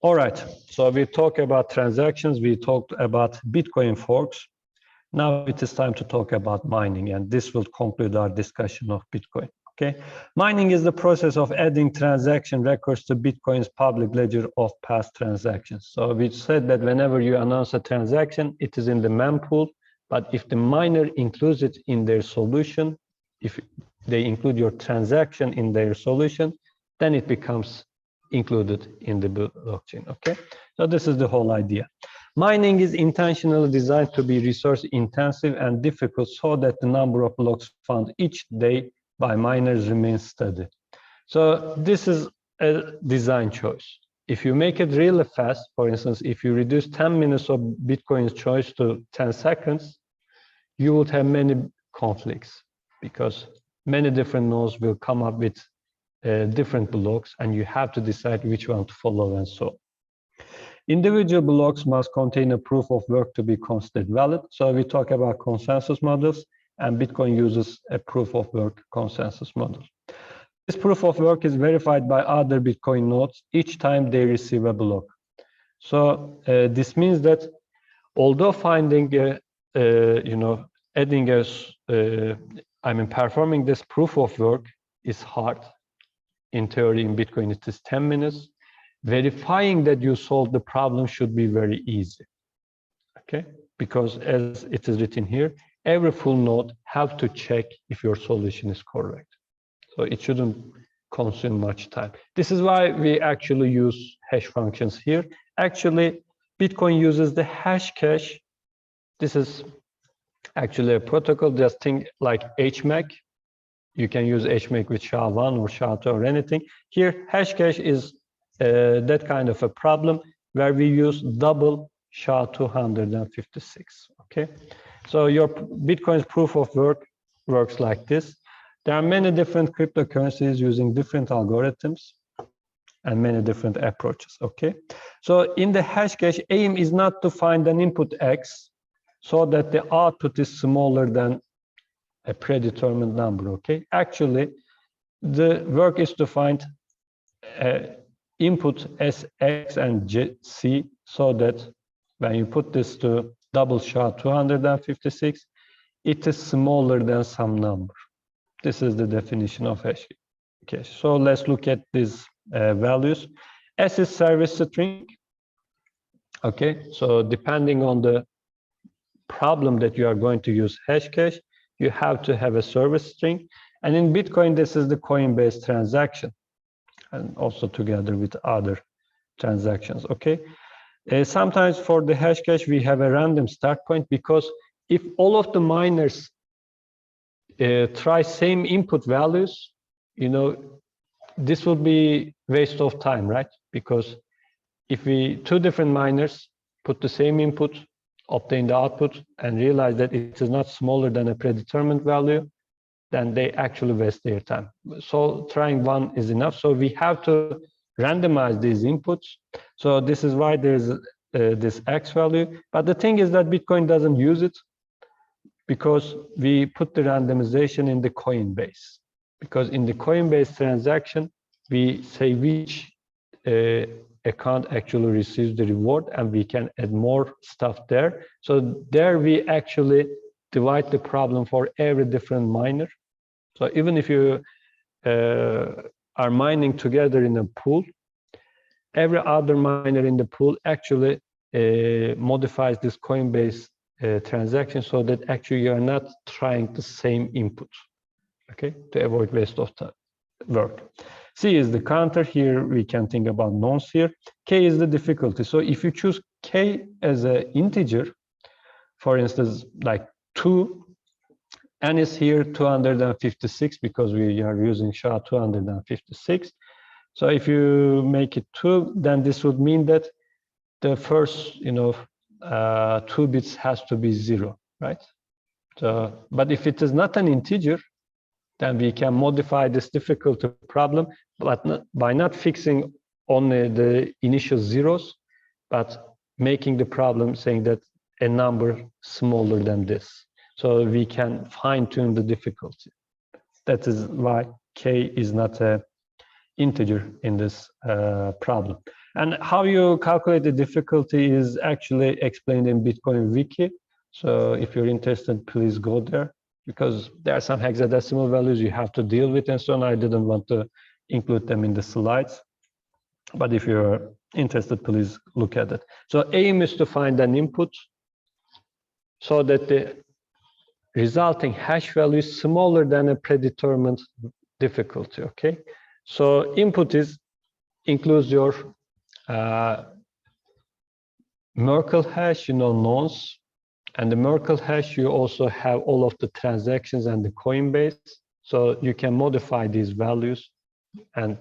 All right, so we talked about transactions, we talked about Bitcoin forks. Now it is time to talk about mining, and this will conclude our discussion of Bitcoin. Okay, mining is the process of adding transaction records to Bitcoin's public ledger of past transactions. So we said that whenever you announce a transaction, it is in the mempool, but if the miner includes it in their solution, if they include your transaction in their solution, then it becomes included in the blockchain. Okay, so this is the whole idea. Mining is intentionally designed to be resource intensive and difficult so that the number of blocks found each day by miners remains steady. So this is a design choice. If you make it really fast, for instance, if you reduce 10 minutes of Bitcoin's choice to 10 seconds, you would have many conflicts because many different nodes will come up with different blocks and you have to decide which one to follow and so on. Individual blocks must contain a proof of work to be considered valid. So we talk about consensus models, and Bitcoin uses a proof of work consensus model. This proof of work is verified by other Bitcoin nodes each time they receive a block. So this means that although finding performing this proof of work is hard. In theory, in Bitcoin, it is 10 minutes. Verifying that you solved the problem should be very easy, okay? Because as it is written here, every full node have to check if your solution is correct. So it shouldn't consume much time. This is why we actually use hash functions here. Actually, Bitcoin uses the hash cache. This is actually a protocol, just think like HMAC. You can use HMAC with SHA-1 or SHA-2 or anything. Here, hash cache is that kind of a problem where we use double SHA-256, okay? So your Bitcoin's proof of work works like this. There are many different cryptocurrencies using different algorithms and many different approaches, okay? So in the hash cache, aim is not to find an input X so that the output is smaller than a predetermined number, okay? Actually, the work is to find input S, X, and C so that when you put this to double SHA-256, it is smaller than some number. This is the definition of hash cache. So let's look at these values. S is service string. Okay, so depending on the problem that you are going to use hash cache, you have to have a service string. And in Bitcoin, this is the coin-based transaction, and also together with other transactions, okay? Sometimes for the hash cache, we have a random start point because if all of the miners try same input values, you know, this will be waste of time, right? Because if two different miners put the same input, obtain the output, and realize that it is not smaller than a predetermined value, then they actually waste their time. So trying one is enough. So we have to randomize these inputs. So this is why there's this X value. But the thing is that Bitcoin doesn't use it because we put the randomization in the Coinbase. Because in the Coinbase transaction, we say which account actually receives the reward, and we can add more stuff there. So there we actually divide the problem for every different miner. So even if you are mining together in a pool, every other miner in the pool actually modifies this Coinbase transaction so that actually you are not trying the same input, okay, to avoid waste of time, work. C is the counter. Here we can think about nonce here. K is the difficulty. So if you choose K as an integer, for instance, like 2, N is here 256 because we are using SHA-256. So if you make it 2, then this would mean that the first, 2 bits has to be 0, right? So, but if it is not an integer, then we can modify this difficulty problem, but by not fixing only the initial zeros, but making the problem saying that a number smaller than this. So we can fine-tune the difficulty. That is why K is not a integer in this problem. And how you calculate the difficulty is actually explained in Bitcoin wiki. So if you're interested, please go there, because there are some hexadecimal values you have to deal with and so on. I didn't want to include them in the slides, but if you're interested, please look at it. So aim is to find an input so that the resulting hash value is smaller than a predetermined difficulty, okay? So input includes your Merkle hash, nonce, and the Merkle hash, you also have all of the transactions and the coin base. So you can modify these values and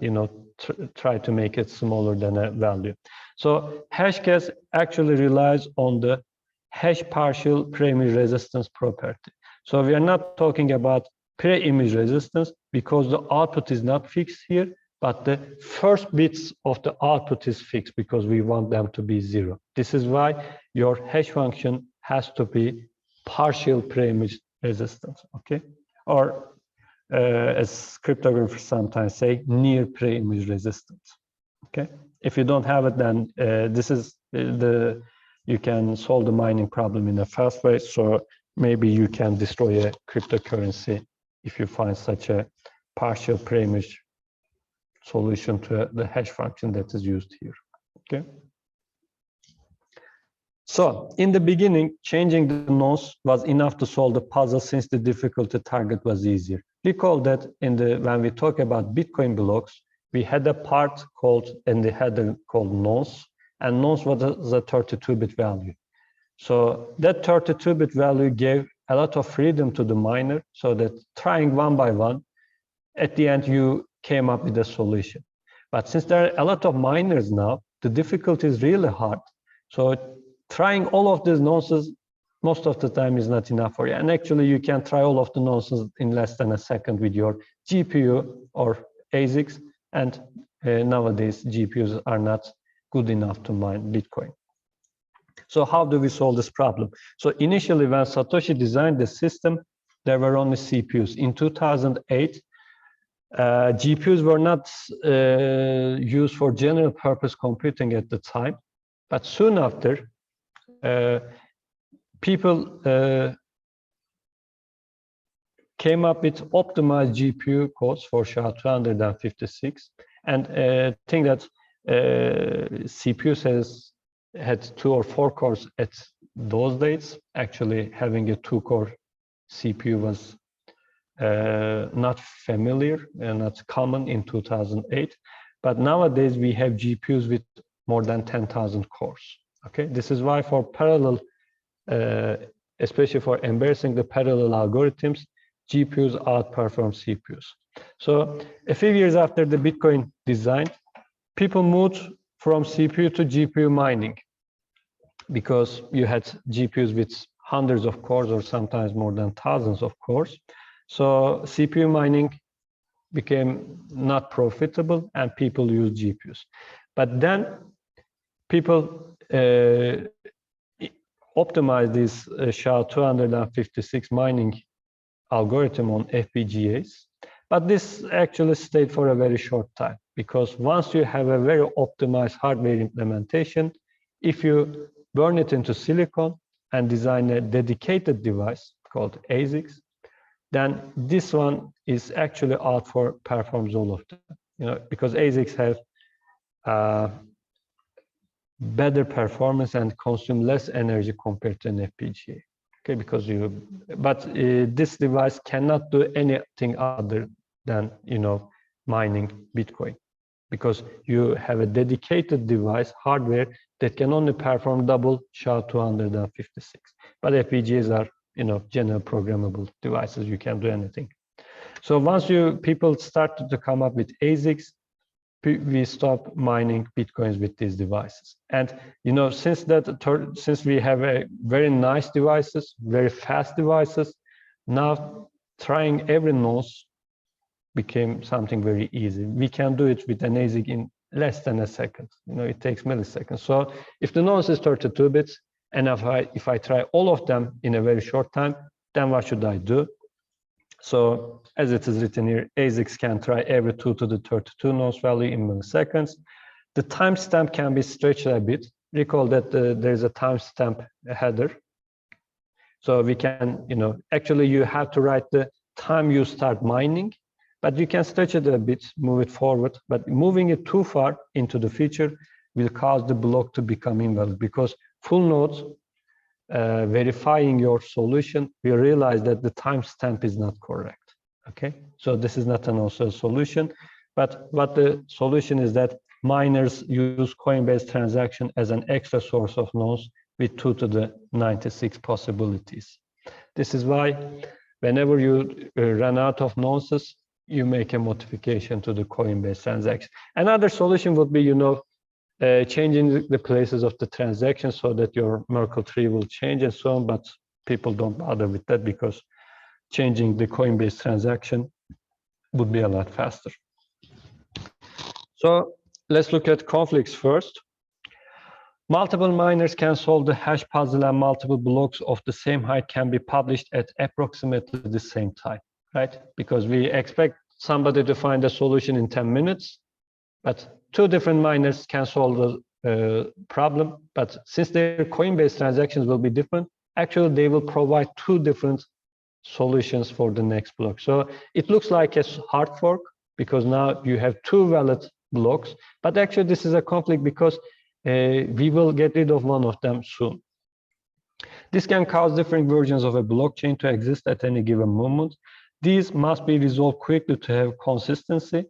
try to make it smaller than a value. So hashcash actually relies on the hash partial pre-image resistance property. So we are not talking about pre-image resistance because the output is not fixed here, but the first bits of the output is fixed because we want them to be 0. This is why your hash function has to be partial pre-image resistance, okay? Or as cryptographers sometimes say, near pre-image resistance, okay? If you don't have it, then this is you can solve the mining problem in a fast way. So maybe you can destroy a cryptocurrency if you find such a partial pre-image solution to the hash function that is used here, okay? So in the beginning, changing the nonce was enough to solve the puzzle since the difficulty target was easier. Recall that when we talk about Bitcoin blocks, we had a part called in the header called nonce, and nonce was a 32-bit value. So that 32-bit value gave a lot of freedom to the miner, so that trying one by one, at the end you came up with a solution. But since there are a lot of miners now, the difficulty is really hard. So trying all of these nonces most of the time is not enough for you. And actually you can try all of the nonces in less than a second with your GPU or ASICs. And nowadays GPUs are not good enough to mine Bitcoin. So how do we solve this problem? So initially when Satoshi designed the system, there were only CPUs. In 2008, GPUs were not used for general purpose computing at the time, but soon after, people came up with optimized GPU codes for SHA-256, and think that CPUs had 2 or 4 cores at those dates. Actually, having a 2-core CPU was not familiar and not common in 2008, but nowadays we have GPUs with more than 10,000 cores. Okay, this is why for parallel, especially for embarrassing the parallel algorithms, GPUs outperform CPUs. So a few years after the Bitcoin design, people moved from CPU to GPU mining because you had GPUs with hundreds of cores or sometimes more than thousands of cores. So CPU mining became not profitable and people used GPUs. But then people optimized this SHA-256 mining algorithm on FPGAs. But this actually stayed for a very short time, because once you have a very optimized hardware implementation, if you burn it into silicon and design a dedicated device called ASICs, then this one is actually outperforms all of them. Because ASICs have better performance and consume less energy compared to an FPGA. Okay, because this device cannot do anything other than mining Bitcoin, because you have a dedicated device hardware that can only perform double SHA-256. But FPGAs are general programmable devices. You can do anything. So once people started to come up with ASICs, we stop mining Bitcoins with these devices. And since we have a very nice devices, very fast devices, now trying every nonce became something very easy. We can do it with an ASIC in less than a second. It takes milliseconds. So if the nonce is 32 bits, and if I try all of them in a very short time, then what should I do? So as it is written here, ASICs can try every 2 to the 32 nonce value in milliseconds. The timestamp can be stretched a bit. Recall that there is a timestamp header. So we can, actually you have to write the time you start mining, but you can stretch it a bit, move it forward. But moving it too far into the future will cause the block to become invalid, because full nodes verifying your solution, we realize that the timestamp is not correct. Okay, so this is not also a solution, but what the solution is that miners use Coinbase transaction as an extra source of nodes with 2 to the 96 possibilities. This is why whenever you run out of nonces, you make a modification to the Coinbase transaction. Another solution would be, changing the places of the transaction so that your Merkle tree will change and so on, but people don't bother with that because changing the Coinbase transaction would be a lot faster. So let's look at conflicts first. Multiple miners can solve the hash puzzle, and multiple blocks of the same height can be published at approximately the same time, right? Because we expect somebody to find a solution in 10 minutes, but 2 different miners can solve the problem. But since their Coinbase transactions will be different, actually they will provide 2 different solutions for the next block. So it looks like a hard fork because now you have 2 valid blocks, but actually this is a conflict because we will get rid of one of them soon. This can cause different versions of a blockchain to exist at any given moment. These must be resolved quickly to have consistency.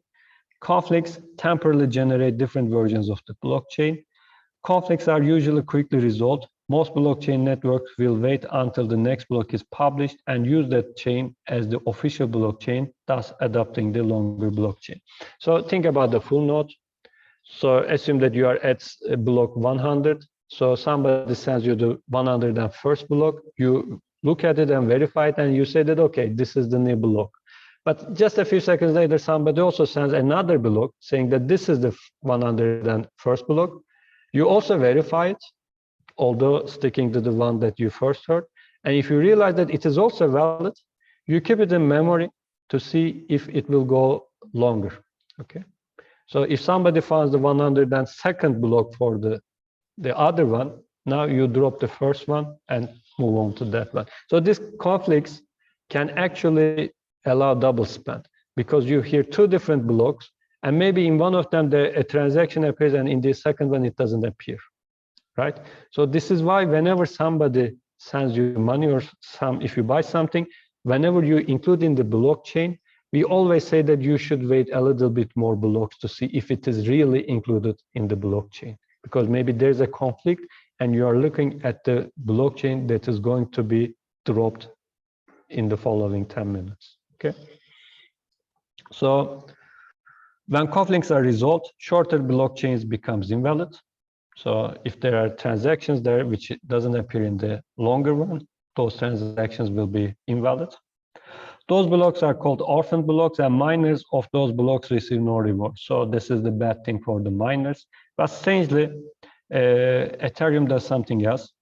Conflicts temporarily generate different versions of the blockchain. Conflicts are usually quickly resolved. Most blockchain networks will wait until the next block is published and use that chain as the official blockchain, thus adopting the longer blockchain. So think about the full node. So assume that you are at block 100. So somebody sends you the 101st block. You look at it and verify it, and you say that, okay, this is the new block. But just a few seconds later, somebody also sends another block saying that this is the 101st block. You also verify it, although sticking to the one that you first heard. And if you realize that it is also valid, you keep it in memory to see if it will go longer. Okay. So if somebody finds the 102nd block for the other one, now you drop the first one and move on to that one. So these conflicts can actually allow double spend because you hear 2 different blocks, and maybe in one of them a transaction appears and in the second one it doesn't appear, right? So this is why whenever somebody sends you money or if you buy something, whenever you include in the blockchain, we always say that you should wait a little bit more blocks to see if it is really included in the blockchain, because maybe there's a conflict and you are looking at the blockchain that is going to be dropped in the following 10 minutes. Okay. So when conflicts are resolved, shorter blockchains becomes invalid. So if there are transactions there which doesn't appear in the longer one, those transactions will be invalid. Those blocks are called orphan blocks, and miners of those blocks receive no reward. So this is the bad thing for the miners. But strangely, Ethereum does something else.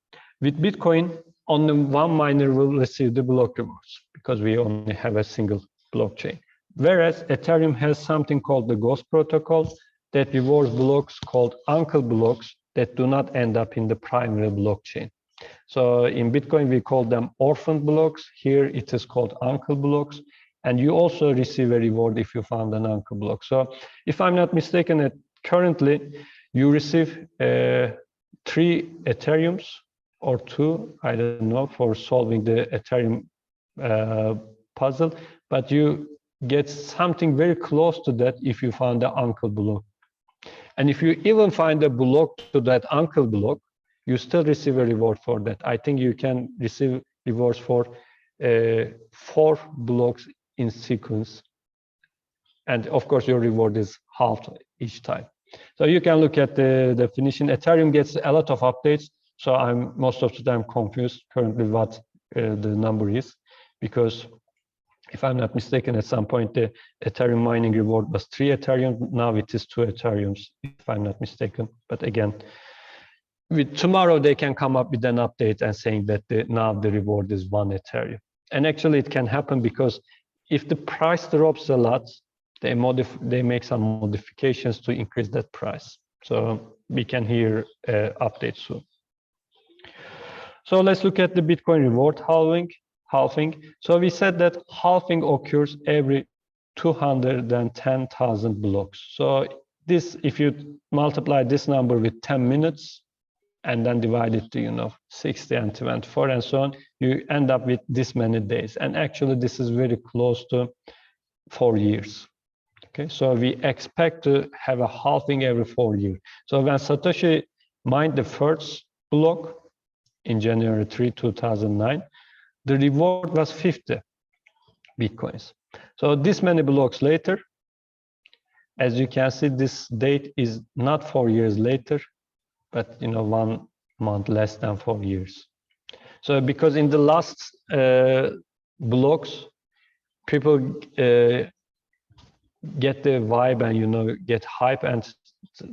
With Bitcoin, only one miner will receive the block rewards because we only have a single blockchain. Whereas Ethereum has something called the Ghost protocol that rewards blocks called uncle blocks that do not end up in the primary blockchain. So in Bitcoin, we call them orphan blocks. Here it is called uncle blocks. And you also receive a reward if you found an uncle block. So if I'm not mistaken, currently you receive 3 Ethereums or 2, I don't know, for solving the Ethereum puzzle, but you get something very close to that if you found the uncle block. And if you even find a block to that uncle block, you still receive a reward for that. I think you can receive rewards for 4 blocks in sequence. And of course, your reward is halved each time. So you can look at the definition. Ethereum gets a lot of updates. So I'm most of the time confused currently what the number is, because if I'm not mistaken, at some point, the Ethereum mining reward was 3 Ethereum. Now it is 2 Ethereums, if I'm not mistaken. But again, tomorrow they can come up with an update and saying that now the reward is 1 Ethereum. And actually it can happen because if the price drops a lot, they make some modifications to increase that price. So we can hear updates soon. So let's look at the Bitcoin reward halving. So we said that halving occurs every 210,000 blocks. So this, if you multiply this number with 10 minutes and then divide it to 60 and 24 and so on, you end up with this many days. And actually this is very close to 4 years. Okay, so we expect to have a halving every 4 years. So when Satoshi mined the first block in January 3, 2009, the reward was 50 Bitcoins. So this many blocks later, as you can see, this date is not 4 years later, but 1 month less than 4 years. So because in the last blocks, people get the vibe and get hype and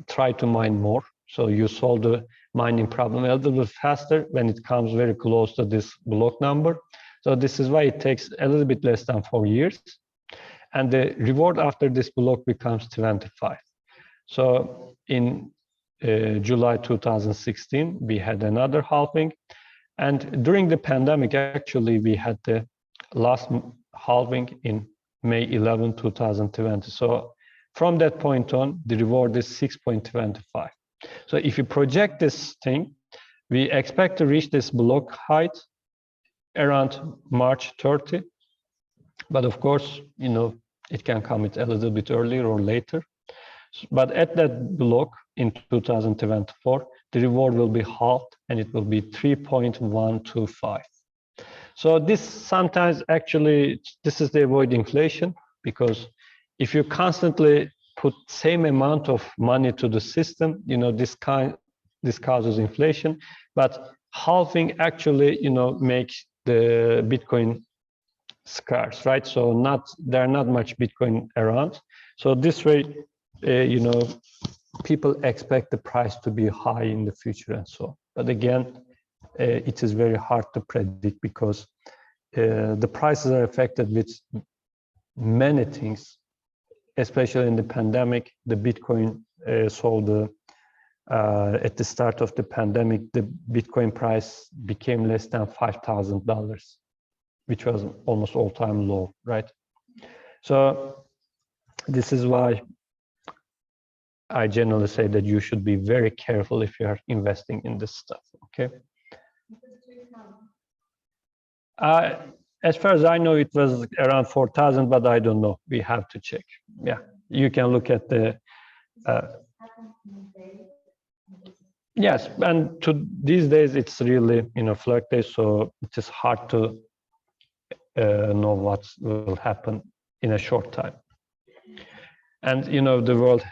try to mine more. So you solve the mining problem a little bit faster when it comes very close to this block number. So this is why it takes a little bit less than 4 years. And the reward after this block becomes 25. So in July 2016, we had another halving. And during the pandemic, actually, we had the last halving in May 11, 2020. So from that point on, the reward is 6.25. So if you project this thing, we expect to reach this block height around March 30. But of course, it can come a little bit earlier or later. But at that block in 2024, the reward will be halved and it will be 3.125. So this sometimes actually, this is the avoid inflation, because if you constantly put same amount of money to the system, this causes inflation. But halving actually, makes the Bitcoin scarce, right? So there are not much Bitcoin around. So this way, people expect the price to be high in the future and so on. But again, it is very hard to predict because the prices are affected with many things, especially in the pandemic. The Bitcoin saw at the start of the pandemic, the Bitcoin price became less than $5,000, which was almost all-time low, right? So this is why I generally say that you should be very careful if you are investing in this stuff, okay? As far as I know, it was around 4,000, but I don't know. We have to check. Yeah, you can look at the. Yes, and these days it's really fluctuates, so it is hard to know what will happen in a short time. And the world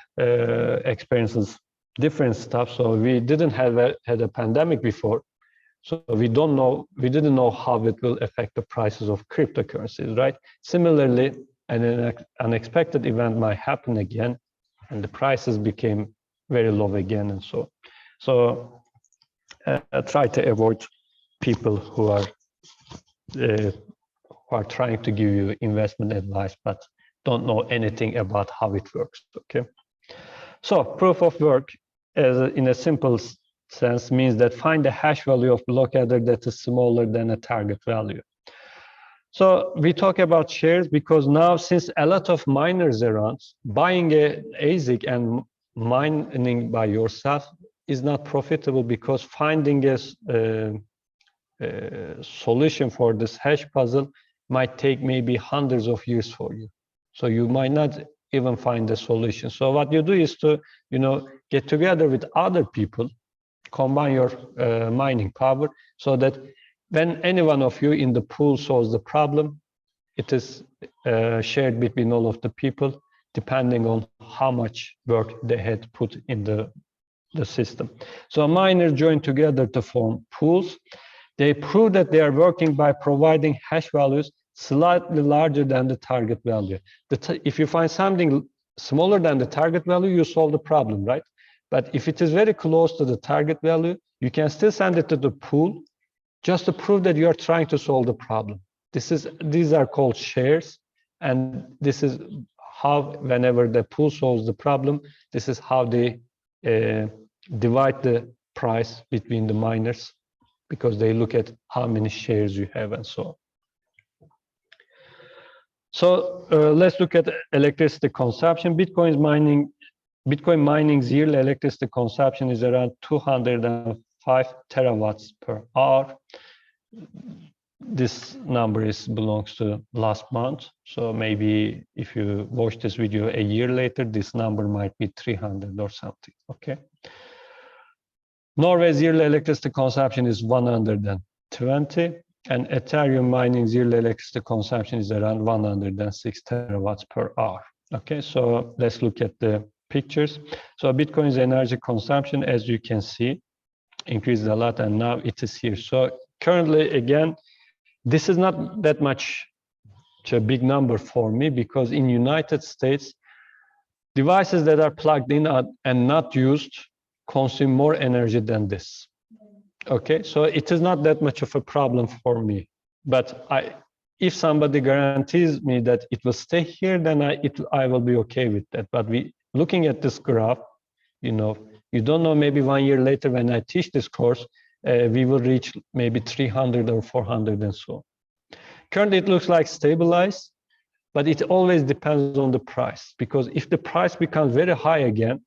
experiences different stuff. So we didn't have had a pandemic before. So we didn't know how it will affect the prices of cryptocurrencies, right? Similarly, an unexpected event might happen again, and the prices became very low again, and so. So try to avoid people who are trying to give you investment advice, but don't know anything about how it works. Okay. So proof of work, in a simple sense, means that find the hash value of block header that is smaller than a target value. So we talk about shares because now, since a lot of miners around, buying a ASIC and mining by yourself is not profitable, because finding a solution for this hash puzzle might take maybe hundreds of years for you. So you might not even find a solution. So what you do is to, get together with other people, combine your mining power, so that when any one of you in the pool solves the problem, it is shared between all of the people, depending on how much work they had put in the system. So miners join together to form pools. They prove that they are working by providing hash values slightly larger than the target value. If you find something smaller than the target value, you solve the problem, right? But if it is very close to the target value, you can still send it to the pool just to prove that you are trying to solve the problem. These are called shares. And this is how, whenever the pool solves the problem, this is how they divide the price between the miners, because they look at how many shares you have and so on. So let's look at electricity consumption. Bitcoin mining's yearly electricity consumption is around 205 terawatts per hour. This number belongs to last month. So maybe if you watch this video a year later, this number might be 300 or something, okay? Norway's yearly electricity consumption is 120, and Ethereum mining's yearly electricity consumption is around 106 terawatts per hour. Okay, so let's look at the pictures. So Bitcoin's energy consumption, as you can see, increased a lot, and now it is here. So currently, again, this is not that much a big number for me, because in United States, devices that are plugged in and not used consume more energy than this. Okay, so it is not that much of a problem for me. But if somebody guarantees me that it will stay here, then I will be okay with that. But looking at this graph, you don't know, maybe 1 year later when I teach this course, we will reach maybe 300 or 400 and so on. Currently, it looks like stabilized, but it always depends on the price, because if the price becomes very high again,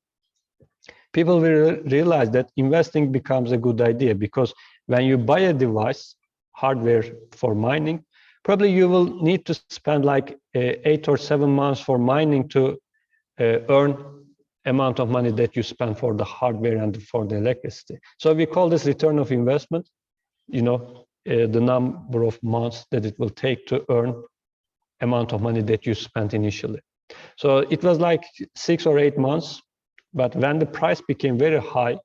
people will realize that investing becomes a good idea, because when you buy a device, hardware for mining, probably you will need to spend like 8 or 7 months for mining to earn amount of money that you spend for the hardware and for the electricity. So we call this return of investment, the number of months that it will take to earn amount of money that you spent initially. So it was like 6 or 8 months, but when the price became very high,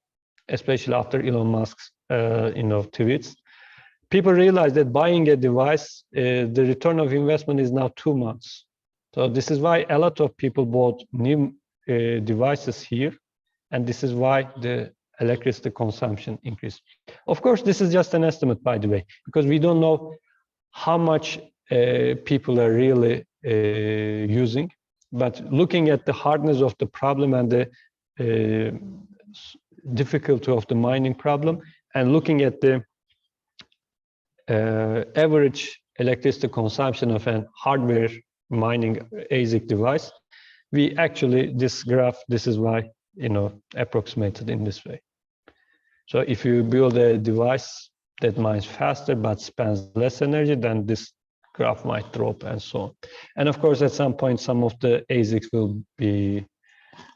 especially after Elon Musk's tweets, people realized that buying a device, the return of investment is now 2 months. So this is why a lot of people bought new devices here, and this is why the electricity consumption increased. Of course, this is just an estimate, by the way, because we don't know how much people are really using. But looking at the hardness of the problem and the difficulty of the mining problem, and looking at the average electricity consumption of a hardware mining ASIC device, this graph, this is why, approximated in this way. So if you build a device that mines faster but spends less energy, then this graph might drop and so on. And of course, at some point, some of the ASICs will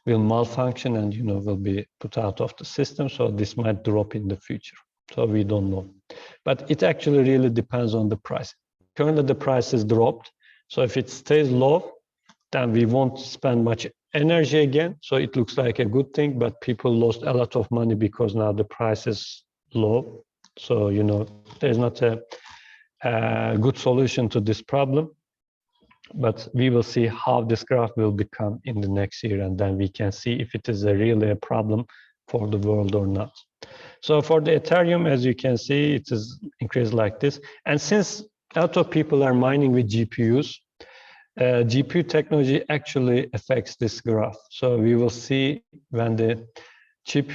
malfunction and will be put out of the system. So this might drop in the future. So we don't know. But it actually really depends on the price. Currently, the price is dropped. So if it stays low, then we won't spend much energy again. So it looks like a good thing, but people lost a lot of money because now the price is low. So, there's not a good solution to this problem. But we will see how this graph will become in the next year, and then we can see if it is really a problem for the world or not. So for the Ethereum, as you can see, it is increased like this. And since a lot of people are mining with GPUs, GPU technology actually affects this graph. So we will see when the chip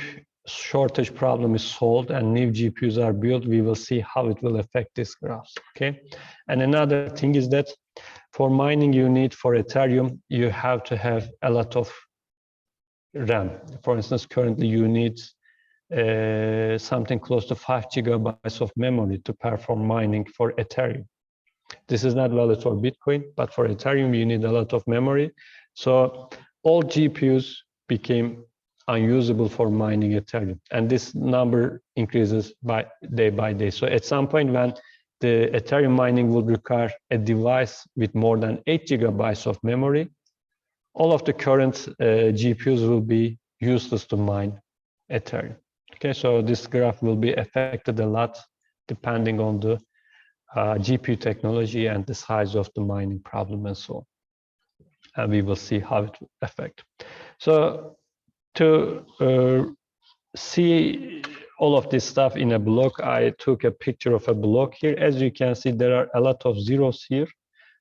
shortage problem is solved and new GPUs are built, we will see how it will affect this graph, okay? And another thing is that for mining, for Ethereum, you have to have a lot of RAM. For instance, currently you need something close to 5 gigabytes of memory to perform mining for Ethereum. This is not valid for Bitcoin, but for Ethereum, you need a lot of memory. So all GPUs became unusable for mining Ethereum. And this number increases by day. So at some point when the Ethereum mining will require a device with more than 8 gigabytes of memory, all of the current GPUs will be useless to mine Ethereum. Okay, so this graph will be affected a lot depending on the GPU technology and the size of the mining problem and so on. And we will see how it will affect. So to see all of this stuff in a block, I took a picture of a block here. As you can see, there are a lot of zeros here.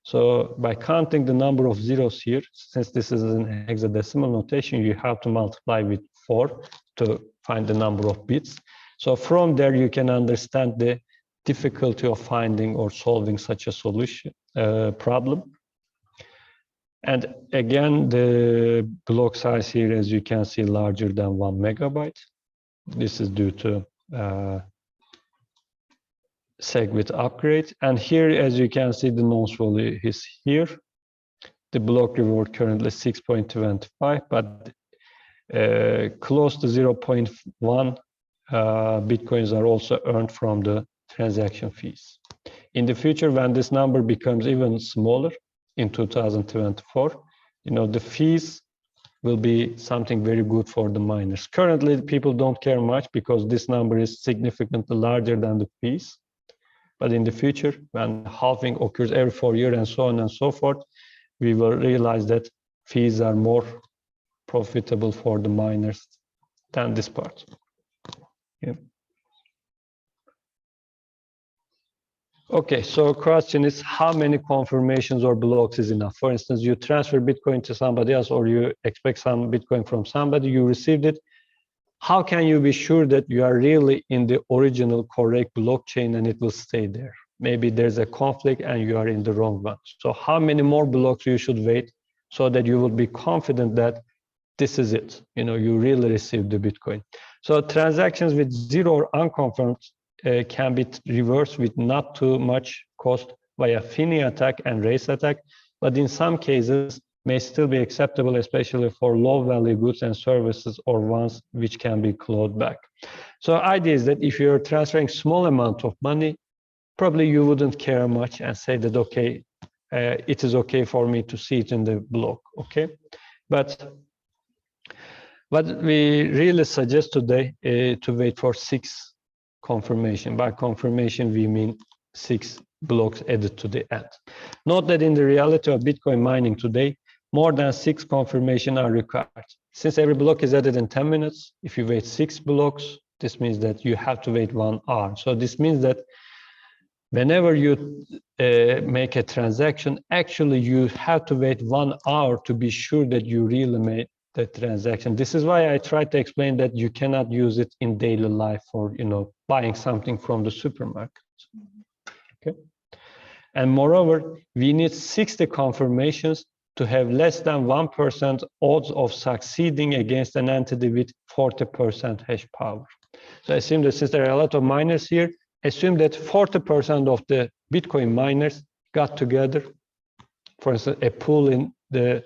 So by counting the number of zeros here, since this is an hexadecimal notation, you have to multiply with 4 to find the number of bits. So from there, you can understand the difficulty of finding or solving such a solution problem. And again, the block size here, as you can see, larger than 1 megabyte. This is due to SegWit upgrade. And here, as you can see, the nonce value is here. The block reward currently 6.25, but close to 0.1 Bitcoins are also earned from the transaction fees. In the future, when this number becomes even smaller in 2024, the fees will be something very good for the miners. Currently, people don't care much because this number is significantly larger than the fees. But in the future, when halving occurs every 4 years and so on and so forth, we will realize that fees are more profitable for the miners than this part. Yeah. Okay, so question is, how many confirmations or blocks is enough? For instance, you transfer Bitcoin to somebody else, or you expect some Bitcoin from somebody, you received it. How can you be sure that you are really in the original correct blockchain and it will stay there? Maybe there's a conflict and you are in the wrong one. So how many more blocks you should wait so that you will be confident that this is it? You really received the Bitcoin. So transactions with zero or unconfirmed can be reversed with not too much cost via Finney attack and race attack, but in some cases may still be acceptable, especially for low value goods and services or ones which can be clawed back. So idea is that if you're transferring small amount of money, probably you wouldn't care much and say that, okay, it is okay for me to see it in the block, okay? But what we really suggest today is to wait for 6 confirmation. By confirmation, we mean 6 blocks added to the end. Note that in the reality of Bitcoin mining today, more than 6 confirmations are required. Since every block is added in 10 minutes, if you wait 6 blocks, this means that you have to wait 1 hour. So this means that whenever you make a transaction, actually you have to wait 1 hour to be sure that you really made the transaction. This is why I try to explain that you cannot use it in daily life for buying something from the supermarket. Okay. And moreover, we need 60 confirmations to have less than 1% odds of succeeding against an entity with 40% hash power. So assume that since there are a lot of miners here, assume that 40% of the Bitcoin miners got together. For instance, a pool in the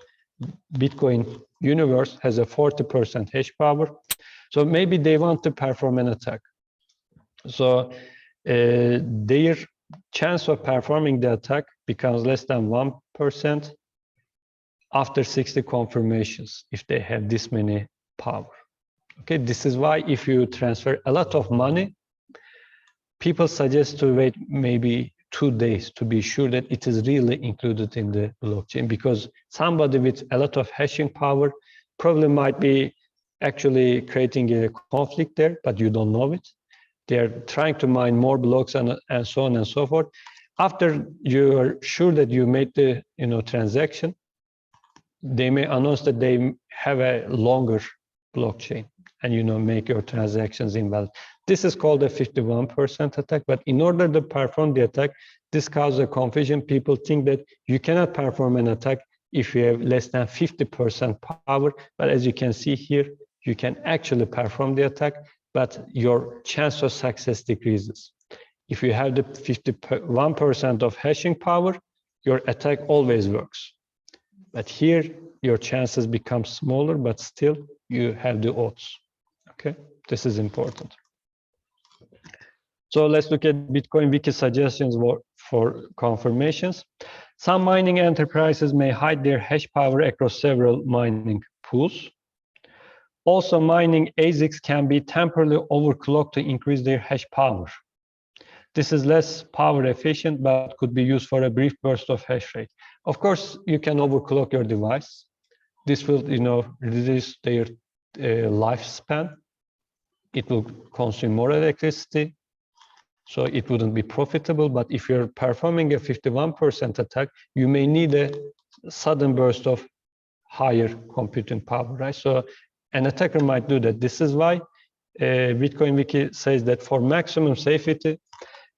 Bitcoin universe has a 40% hash power. So maybe they want to perform an attack. So their chance of performing the attack becomes less than 1% after 60 confirmations, if they have this many power. Okay, this is why if you transfer a lot of money, people suggest to wait maybe 2 days to be sure that it is really included in the blockchain, because somebody with a lot of hashing power probably might be actually creating a conflict there, but you don't know it. They're trying to mine more blocks and so on and so forth. After you are sure that you made the transaction, they may announce that they have a longer blockchain and make your transactions invalid. This is called a 51% attack, but in order to perform the attack, this causes a confusion. People think that you cannot perform an attack if you have less than 50% power, but as you can see here, you can actually perform the attack, but your chance of success decreases. If you have the 51% of hashing power, your attack always works. But here, your chances become smaller, but still you have the odds. Okay, this is important. So let's look at Bitcoin wiki suggestions for confirmations. Some mining enterprises may hide their hash power across several mining pools. Also, mining ASICs can be temporarily overclocked to increase their hash power. This is less power efficient, but could be used for a brief burst of hash rate. Of course, you can overclock your device. This will, reduce their lifespan. It will consume more electricity. so it wouldn't be profitable. But if you're performing a 51% attack, you may need a sudden burst of higher computing power, right? So an attacker might do that. This is why Bitcoin Wiki says that for maximum safety,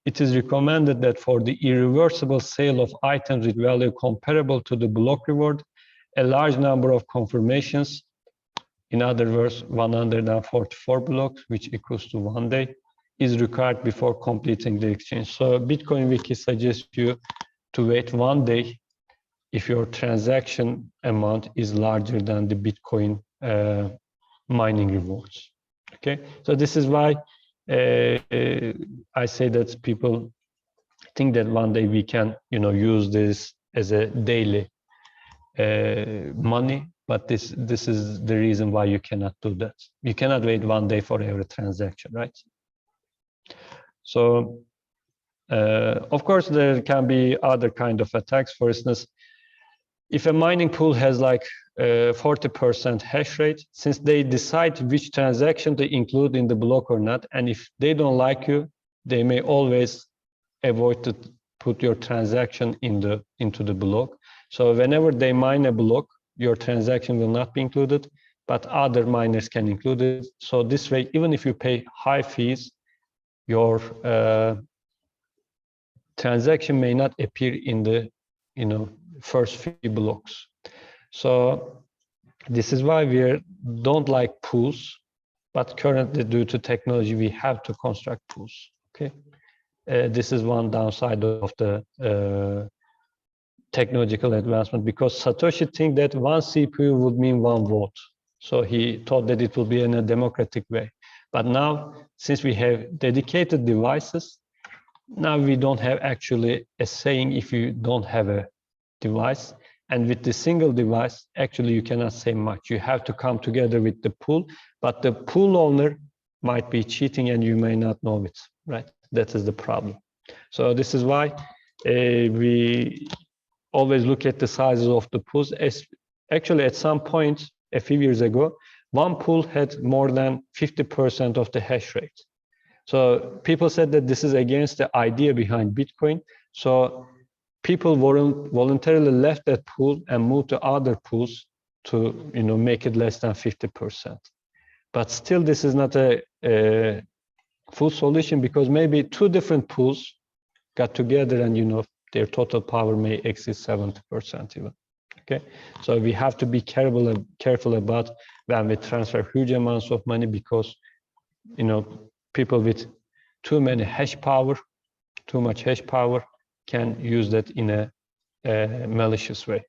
it is recommended that for the irreversible sale of items with value comparable to the block reward, a large number of confirmations, in other words, 144 blocks, which equals to 1 day, is required before completing the exchange. So Bitcoin Wiki suggests you to wait 1 day if your transaction amount is larger than the Bitcoin mining rewards. Okay, so this is why I say that people think that 1 day we can, use this as a daily money, but this is the reason why you cannot do that. You cannot wait 1 day for every transaction, right? So, of course, there can be other kind of attacks. For instance, if a mining pool has like 40% hash rate, since they decide which transaction to include in the block or not, and if they don't like you, they may always avoid to put your transaction into the block. So whenever they mine a block, your transaction will not be included, but other miners can include it. So this way, even if you pay high fees, your transaction may not appear in the first few blocks. So this is why we don't like pools, but currently due to technology, we have to construct pools. Okay, this is one downside of the technological advancement, because Satoshi think that one CPU would mean one vote. So he thought that it will be in a democratic way. But now, since we have dedicated devices, now we don't have actually a saying if you don't have a device. And with the single device, actually you cannot say much. You have to come together with the pool, but the pool owner might be cheating and you may not know it, right? That is the problem. So this is why we always look at the sizes of the pools. Actually, at some point, a few years ago, one pool had more than 50% of the hash rate. So people said that this is against the idea behind Bitcoin. So people voluntarily left that pool and moved to other pools to make it less than 50%. But still, this is not a full solution, because maybe two different pools got together and their total power may exceed 70% even. Okay, so we have to be careful about when we transfer huge amounts of money, because people with too much hash power can use that in a malicious way.